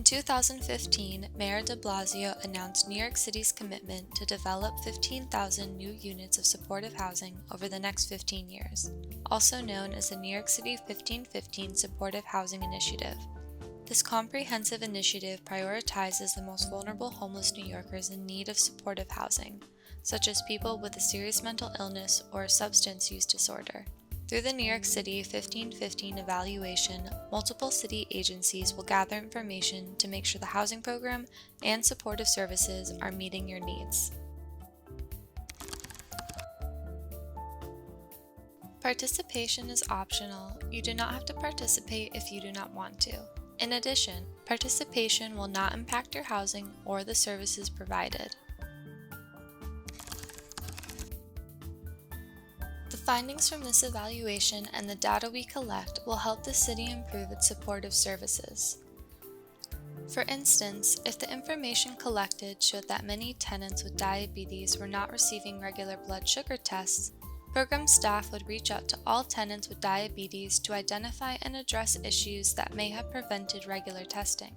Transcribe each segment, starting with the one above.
In 2015, Mayor de Blasio announced New York City's commitment to develop 15,000 new units of supportive housing over the next 15 years, also known as the New York City 1515 Supportive Housing Initiative. This comprehensive initiative prioritizes the most vulnerable homeless New Yorkers in need of supportive housing, such as people with a serious mental illness or a substance use disorder. Through the New York City 1515 evaluation, multiple city agencies will gather information to make sure the housing program and supportive services are meeting your needs. Participation is optional. You do not have to participate if you do not want to. In addition, participation will not impact your housing or the services provided. The findings from this evaluation and the data we collect will help the city improve its supportive services. For instance, if the information collected showed that many tenants with diabetes were not receiving regular blood sugar tests, program staff would reach out to all tenants with diabetes to identify and address issues that may have prevented regular testing.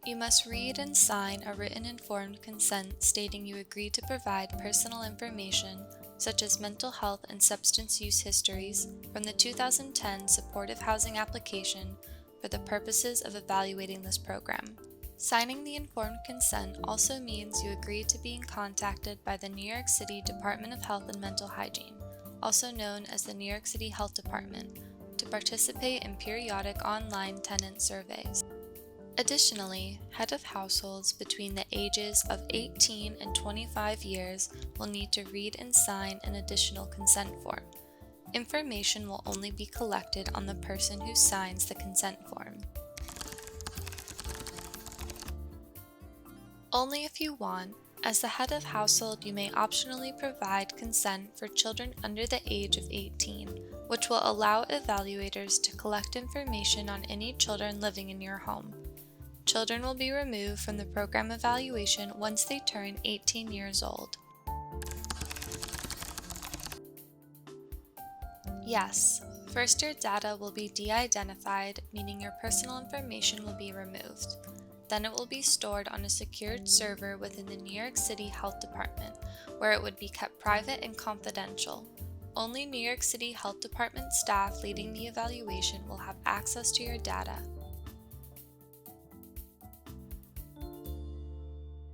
You must read and sign a written informed consent stating you agree to provide personal information such as mental health and substance use histories from the 2010 supportive housing application for the purposes of evaluating this program. Signing the informed consent also means you agree to being contacted by the New York City Department of Health and Mental Hygiene, also known as the New York City Health Department, to participate in periodic online tenant surveys. Additionally, head of households between the ages of 18 and 25 years will need to read and sign an additional consent form. Information will only be collected on the person who signs the consent form. Only if you want. As the head of household, you may optionally provide consent for children under the age of 18, which will allow evaluators to collect information on any children living in your home. Children will be removed from the program evaluation once they turn 18 years old. Yes, first-year data will be de-identified, meaning your personal information will be removed. Then it will be stored on a secured server within the New York City Health Department, where it would be kept private and confidential. Only New York City Health Department staff leading the evaluation will have access to your data.